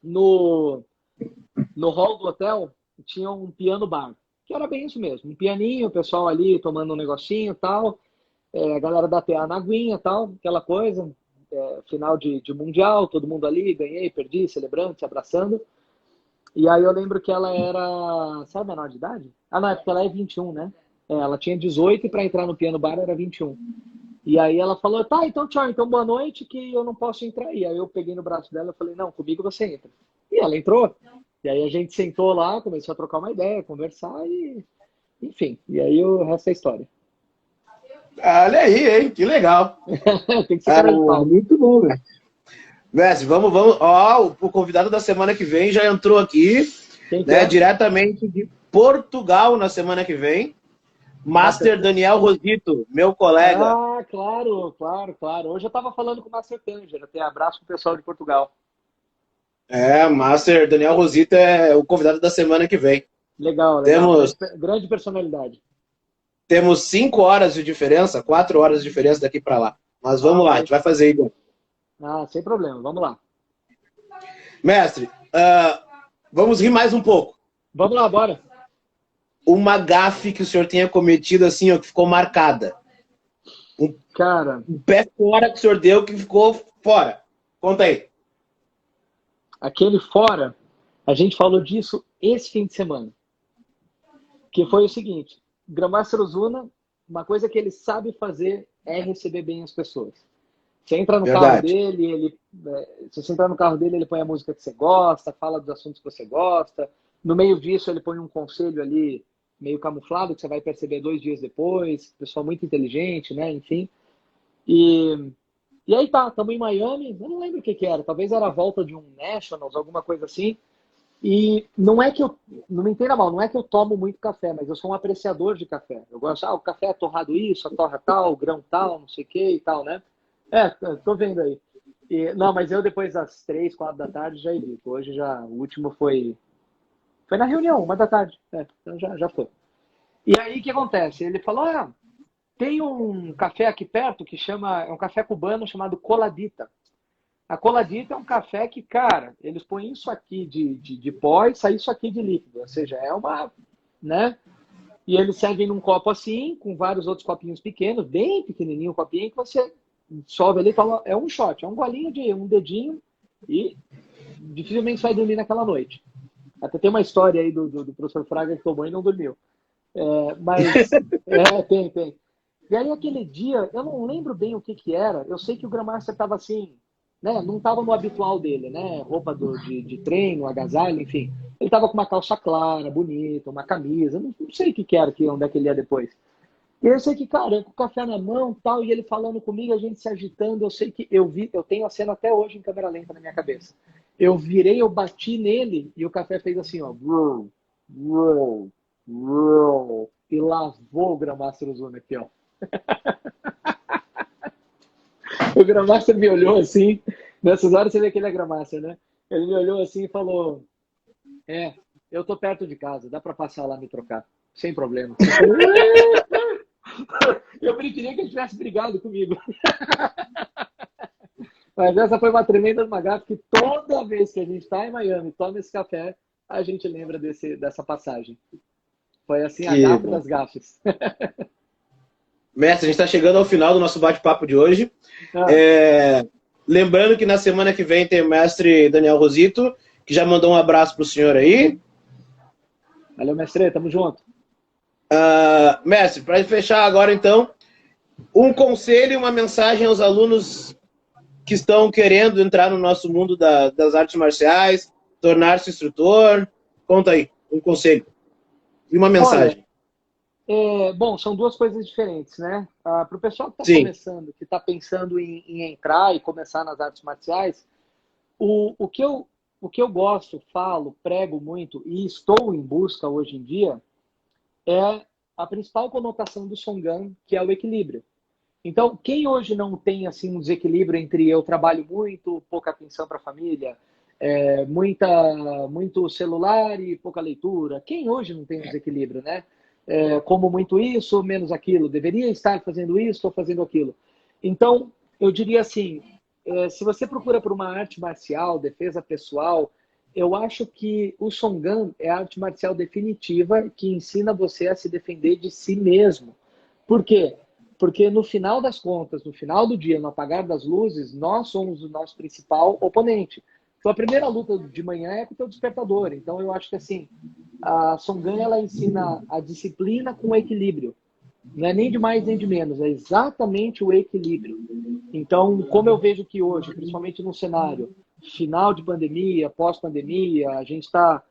no, no hall do hotel, tinha um piano bar. Que era bem isso mesmo. Um pianinho, o pessoal ali tomando um negocinho e tal. A galera da TA na aguinha e tal, aquela coisa. Final de Mundial, todo mundo ali, ganhei, perdi, celebrando, se abraçando. E aí eu lembro que ela era, sabe, menor de idade? Ah, não, é porque ela é 21, né? Ela tinha 18 e para entrar no piano bar era 21. E aí ela falou, tá, então tchau, então boa noite, que eu não posso entrar aí. Aí eu peguei no braço dela e falei, não, comigo você entra. E ela entrou. E aí a gente sentou lá, começou a trocar uma ideia, conversar e, enfim. E aí o resto é história. Olha aí, hein? Que legal. Tem que ser Ah, cara de pau. muito bom, velho. Mestre, vamos. Ó, o convidado da semana que vem já entrou aqui, Quem que né? é? Diretamente de Portugal na semana que vem. Master Master. Daniel Rosito, meu colega. Ah, claro, claro, claro. Hoje eu estava falando com o Master Tanger, até abraço pro pessoal de Portugal. Master Daniel Rosito é o convidado da semana que vem. Legal, legal. Temos, Grande personalidade. temos 5 horas de diferença, 4 horas de diferença daqui para lá. Mas Ah, vamos lá, a gente vai mas... fazer igual. Ah, sem problema. Vamos lá. Mestre, vamos rir mais um pouco. Vamos lá, bora. Uma gafe que o senhor tenha cometido assim, ó, que ficou marcada. Um, Cara, um pé fora que o senhor deu que ficou fora. Conta aí. aquele fora, a gente falou disso esse fim de semana. Que foi o seguinte, Grandmaster Ozuna, uma coisa que ele sabe fazer é receber bem as pessoas. Você entra no carro Verdade. dele, se você entrar no carro dele, ele põe a música que você gosta, fala dos assuntos que você gosta. No meio disso, ele põe um conselho ali meio camuflado que você vai perceber 2 dias depois. Pessoal muito inteligente, né? Enfim. E, e aí tá, estamos em Miami. Eu não lembro o que que era. Talvez era a volta de um Nationals, alguma coisa assim. E não é que eu, não me entenda mal, não é que eu tomo muito café, mas eu sou um apreciador de café. Eu gosto, o café é torrado isso, a torra tal, o grão tal, não sei o que e tal, né? Tô vendo aí. Não, mas eu depois das 3, 4 da tarde já evito. Hoje já, o último foi na reunião, 1 da tarde. Então já foi. E aí o que acontece? Ele falou, tem um café aqui perto que é um café cubano chamado Coladita. A Coladita é um café que, cara, eles põem isso aqui de pó e sai isso aqui de líquido. Ou seja, é uma, né? E eles servem num copo assim, com vários outros copinhos pequenos, bem pequenininho o copinho, que você sobe ali e fala, é um shot, é um golinho de um dedinho e dificilmente vai dormir naquela noite. Até tem uma história aí do professor Fraga que tomou e não dormiu. Tem. E aí aquele dia, eu não lembro bem o que que era, eu sei que o Grandmaster estava assim, né, não estava no habitual dele, né, roupa de treino, agasalho, enfim. Ele estava com uma calça clara, bonita, uma camisa, não sei o que que era, onde é que ele ia depois. E eu sei que, cara, com o café na mão tal, e ele falando comigo, a gente se agitando, eu sei que eu tenho a cena até hoje em câmera lenta na minha cabeça. Eu virei, eu bati nele, e o café fez assim, ó, brrr, brrr, brrr, e lavou o Grandmaster Ozuna aqui, ó. O Grandmaster me olhou assim, nessas horas você vê que ele é Grandmaster, né? Ele me olhou assim e falou, eu tô perto de casa, dá para passar lá me trocar, sem problema. Eu falei, eu preferia que ele tivesse brigado comigo. Mas essa foi uma tremenda gafe que toda vez que a gente está em Miami, toma esse café, a gente lembra dessa passagem. Foi assim a Que gafe bom. das gafes. Mestre, a gente está chegando ao final do nosso bate-papo de hoje. Ah, Lembrando que na semana que vem tem o mestre Daniel Rosito, que já mandou um abraço para o senhor aí. valeu, mestre, tamo junto. Mestre, para fechar agora então, um conselho e uma mensagem aos alunos que estão querendo entrar no nosso mundo das artes marciais, tornar-se instrutor. Conta aí, um conselho e uma Olha, mensagem. bom, são duas coisas diferentes, né? Para o pessoal que está Sim, começando, que está pensando em entrar e começar nas artes marciais, o que eu gosto, falo, prego muito e estou em busca hoje em dia é a principal conotação do Songan, que é o equilíbrio. Então, quem hoje não tem assim um desequilíbrio entre eu trabalho muito, pouca atenção para a família, muito celular e pouca leitura, quem hoje não tem um desequilíbrio, né? Como muito isso, menos aquilo, deveria estar fazendo isso ou fazendo aquilo. Então, eu diria assim, se você procura por uma arte marcial, defesa pessoal, eu acho que o Songan é a arte marcial definitiva que ensina você a se defender de si mesmo. Por quê? Porque no final das contas, no final do dia, no apagar das luzes, nós somos o nosso principal oponente. Então, a primeira luta de manhã é com o teu despertador. Então, eu acho que assim, a Songan, ela ensina a disciplina com o equilíbrio. Não é nem de mais nem de menos, é exatamente o equilíbrio. Então, como eu vejo que hoje, principalmente no cenário final de pandemia, pós-pandemia, a gente está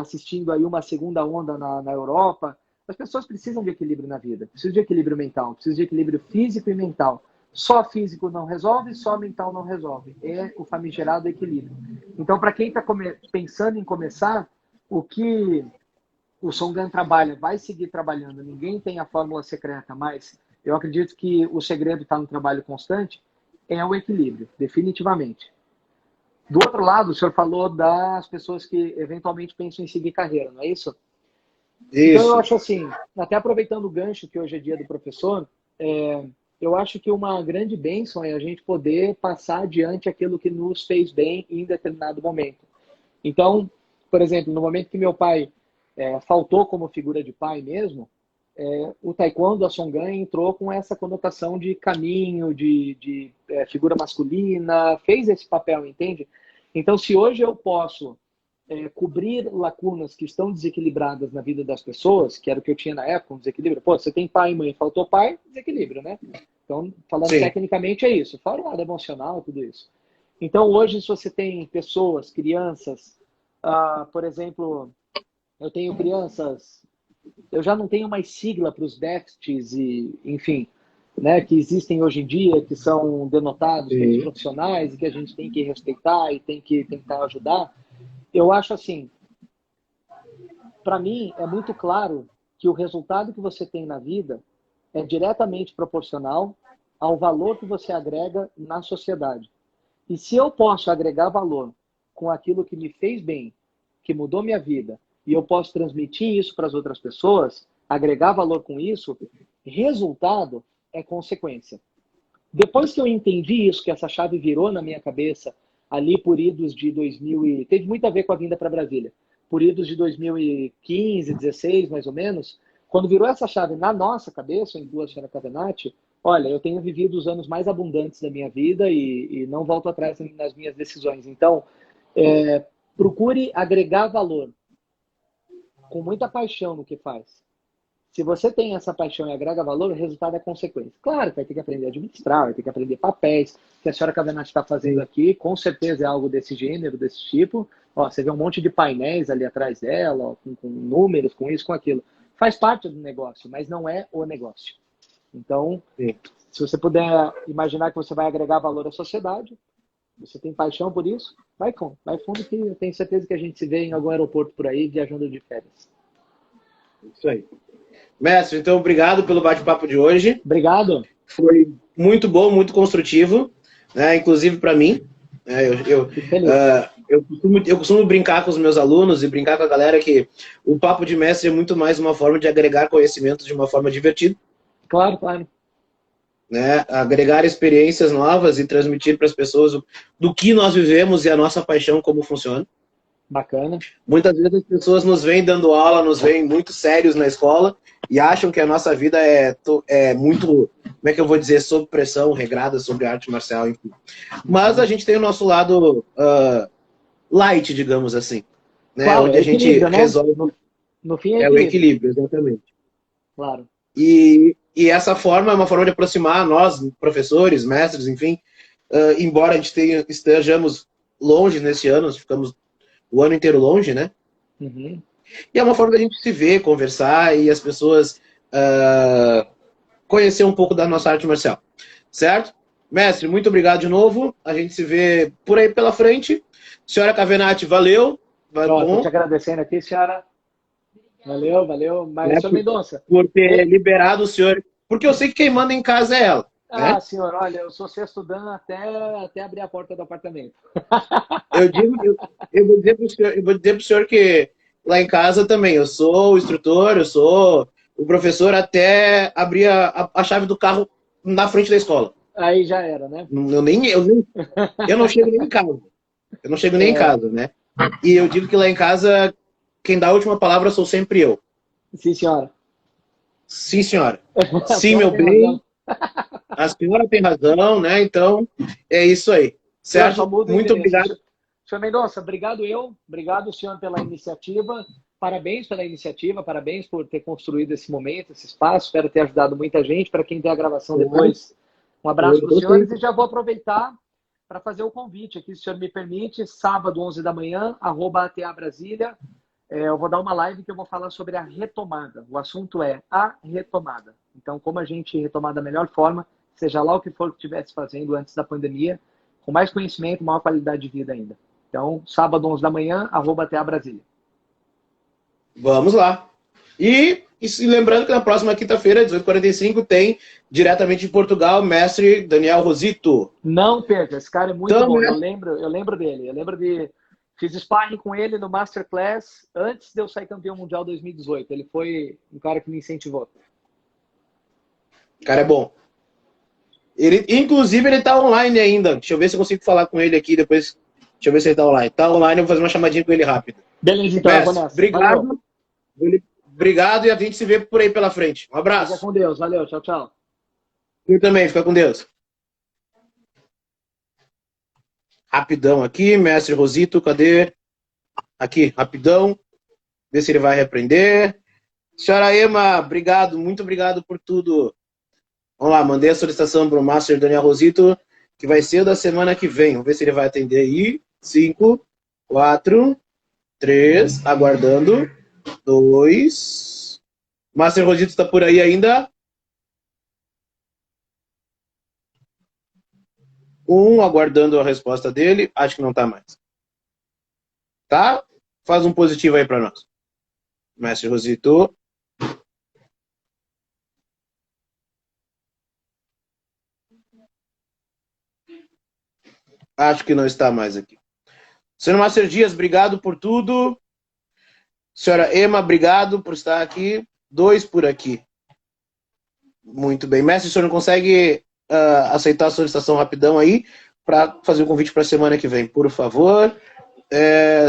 assistindo aí uma segunda onda na Europa, as pessoas precisam de equilíbrio na vida, precisam de equilíbrio mental, precisam de equilíbrio físico e mental. Só físico não resolve, só mental não resolve. É o famigerado equilíbrio. Então, para quem está pensando em começar, o que o Songan trabalha, vai seguir trabalhando. Ninguém tem a fórmula secreta, mas eu acredito que o segredo está no trabalho constante, é o equilíbrio, definitivamente. Do outro lado, o senhor falou das pessoas que eventualmente pensam em seguir carreira, não é isso? Então eu isso. acho assim, até aproveitando o gancho que hoje é dia do professor, eu acho que uma grande bênção é a gente poder passar adiante aquilo que nos fez bem em determinado momento. Então, por exemplo, no momento que meu pai faltou como figura de pai mesmo, o taekwondo, a Songan, entrou com essa conotação de caminho, de figura masculina, fez esse papel, entende? Então, se hoje eu posso cobrir lacunas que estão desequilibradas na vida das pessoas, que era o que eu tinha na época, um desequilíbrio. Pô, você tem pai e mãe, faltou pai, desequilíbrio, né? Então, falando Sim. tecnicamente, é isso. Fora o lado emocional, tudo isso. Então, hoje, se você tem pessoas, crianças, por exemplo, eu tenho crianças, eu já não tenho mais sigla para os déficits e, enfim, né, que existem hoje em dia, que são denotados pelos Sim. profissionais e que a gente tem que respeitar e tem que tentar ajudar. Eu acho assim, para mim é muito claro que o resultado que você tem na vida é diretamente proporcional ao valor que você agrega na sociedade. E se eu posso agregar valor com aquilo que me fez bem, que mudou minha vida, e eu posso transmitir isso para as outras pessoas, agregar valor com isso, resultado é consequência. Depois que eu entendi isso, que essa chave virou na minha cabeça, ali por idos de 2000 e... Teve muito a ver com a vinda para Brasília. Por idos de 2015, 16, mais ou menos, quando virou essa chave na nossa cabeça, em Duas Fera Cavenati, olha, eu tenho vivido os anos mais abundantes da minha vida e não volto atrás nas minhas decisões. Então, procure agregar valor com muita paixão no que faz. Se você tem essa paixão e agrega valor, o resultado é consequência. Claro, vai ter que aprender a administrar, vai ter que aprender papéis. O que a senhora Cavenati está fazendo aqui, com certeza é algo desse gênero, desse tipo. Ó, você vê um monte de painéis ali atrás dela, ó, com números, com isso, com aquilo. Faz parte do negócio, mas não é o negócio. Então, Sim. se você puder imaginar que você vai agregar valor à sociedade, você tem paixão por isso, vai fundo que eu tenho certeza que a gente se vê em algum aeroporto por aí, viajando de férias. Isso aí. Mestre, então obrigado pelo bate-papo de hoje. Obrigado. Foi muito bom, muito construtivo, né? Inclusive para mim. Fico feliz. Eu costumo brincar com os meus alunos e brincar com a galera que o papo de mestre é muito mais uma forma de agregar conhecimento de uma forma divertida. Claro, claro. Né? Agregar experiências novas e transmitir para as pessoas do que nós vivemos e a nossa paixão como funciona. Bacana. Muitas vezes as pessoas nos veem dando aula, nos veem muito sérios na escola e acham que a nossa vida é muito, como é que eu vou dizer, sob pressão, regrada sobre arte marcial, enfim. Mas a gente tem o nosso lado light, digamos assim, né? Claro, Onde é a gente equilíbrio, né? resolve. No fim é É o equilíbrio. equilíbrio, exatamente. Claro. E essa forma é uma forma de aproximar nós, professores, mestres, enfim, embora a gente estejamos longe nesse ano, nós ficamos o ano inteiro longe, né? Uhum. E é uma forma da gente se ver, conversar e as pessoas conhecer um pouco da nossa arte marcial. Certo? Mestre, muito obrigado de novo. A gente se vê por aí pela frente. Senhora Cavenati, valeu. Estou te agradecendo aqui, senhora. Valeu, valeu. Mas, senhor Mendonça. Por ter liberado o senhor. Porque eu sei que quem manda em casa é ela. Ah, né? senhor, olha, eu sou sexto dan até abrir a porta do apartamento. Eu vou dizer para o senhor que lá em casa também, eu sou o instrutor, eu sou o professor até abrir a chave do carro na frente da escola. Aí já era, né? Eu não chego nem em casa. Eu não chego nem em casa, né? E eu digo que lá em casa, quem dá a última palavra sou sempre eu. Sim, senhora. Sim, senhora. Sim, meu bem. A senhora tem razão, né? Então, é isso aí. Certo? Muito obrigado. Senhor Mendonça, obrigado, senhor, pela iniciativa. Parabéns pela iniciativa, parabéns por ter construído esse momento, esse espaço. Espero ter ajudado muita gente. Para quem tem a gravação depois, um abraço para os senhores. E já vou aproveitar para fazer o convite aqui, se o senhor me permite, sábado, 11 da manhã, @ATA Brasília. Eu vou dar uma live que eu vou falar sobre a retomada. O assunto é a retomada. Então, como a gente retomar da melhor forma, seja lá o que for que estivesse fazendo antes da pandemia, com mais conhecimento, maior qualidade de vida ainda. Então, sábado, 11 da manhã, @TA Brasília. Vamos lá. E lembrando que na próxima quinta-feira, 18h45, tem diretamente de Portugal, mestre Daniel Rosito. Não perca, esse cara é muito bom. Eu lembro dele. Fiz sparring com ele no Masterclass antes de eu sair campeão mundial 2018. Ele foi um cara que me incentivou. O cara é bom. Inclusive, ele tá online ainda. Deixa eu ver se eu consigo falar com ele aqui depois. Deixa eu ver se ele tá online. Tá online, eu vou fazer uma chamadinha com ele rápido. Beleza, então, eu vou nessa. Obrigado. Obrigado e a gente se vê por aí pela frente. Um abraço. Fica com Deus. Valeu. Tchau, tchau. Eu também. Fica com Deus. Rapidão aqui, mestre Rosito, cadê? Aqui, rapidão. Ver se ele vai repreender. Senhora Ema, obrigado, muito obrigado por tudo. Vamos lá, mandei a solicitação para o Master Daniel Rosito, que vai ser da semana que vem. Vamos ver se ele vai atender aí. 5, 4, 3, aguardando. 2. Master Rosito está por aí ainda? 1, aguardando a resposta dele. Acho que não está mais. Tá? Faz um positivo aí para nós. Mestre Rosito. Acho que não está mais aqui. Senhor Master Dias, obrigado por tudo. Senhora Ema, obrigado por estar aqui. 2 por aqui. Muito bem. Mestre, o senhor não consegue aceitar a solicitação rapidão aí para fazer o convite para a semana que vem, por favor.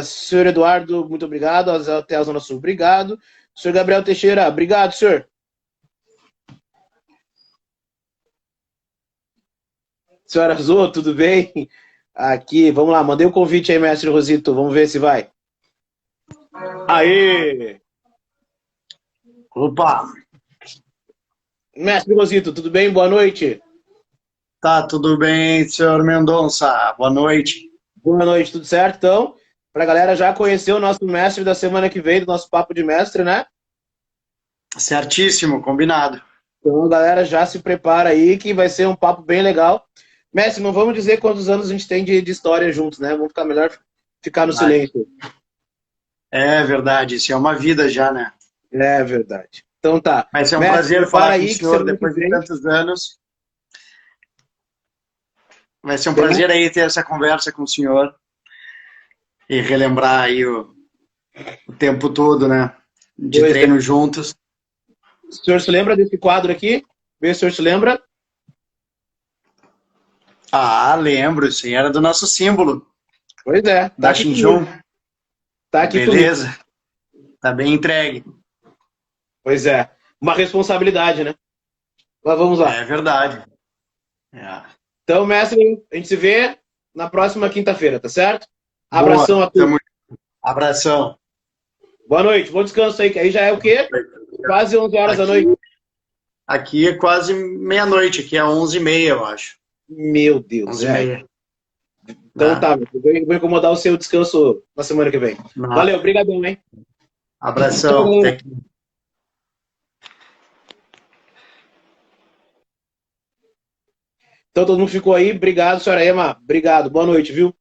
Senhor Eduardo, muito obrigado. Até a Zona Sul, obrigado. Senhor Gabriel Teixeira, obrigado, senhor. Senhora Zô, tudo bem? Aqui, vamos lá, mandei o convite aí, mestre Rosito, vamos ver se vai. Aê! Opa! Mestre Rosito, tudo bem? Boa noite. Tá, tudo bem, senhor Mendonça. Boa noite. Boa noite, tudo certo? Então, pra galera já conhecer o nosso mestre da semana que vem, do nosso Papo de Mestre, né? Certíssimo, combinado. Então, a galera já se prepara aí, que vai ser um papo bem legal. Mestre, não vamos dizer quantos anos a gente tem de história juntos, né? Vamos ficar melhor ficar no silêncio. É verdade, isso é uma vida já, né? É verdade. Então tá. Vai ser um Mestre, prazer prepara falar com aí o que senhor semana que depois de vem- tantos anos. Vai ser um Tem, né? prazer aí ter essa conversa com o senhor e relembrar aí o tempo todo, né? De Pois é. treino juntos. O senhor se lembra desse quadro aqui? Vê se o senhor se lembra. Ah, lembro, sim, era do nosso símbolo, Pois é, tá da aqui comigo. Xinjun. Tá aqui comigo. Beleza, tá bem entregue. Pois é. Uma responsabilidade, né? Mas vamos lá. É verdade. É. Então, mestre, a gente se vê na próxima quinta-feira, tá certo? Boa, Abração a todos. abração. Boa noite, bom descanso aí, que aí já é o quê? Quase 11 horas da noite. Aqui é quase meia-noite, aqui é 11h30, eu acho. Meu Deus, 11h30. Então tá, eu vou incomodar o seu descanso na semana que vem. Valeu, obrigadão, hein? Tchau, Abração. galera. Então todo mundo ficou aí. Obrigado, senhora Ema. Obrigado. Boa noite, viu?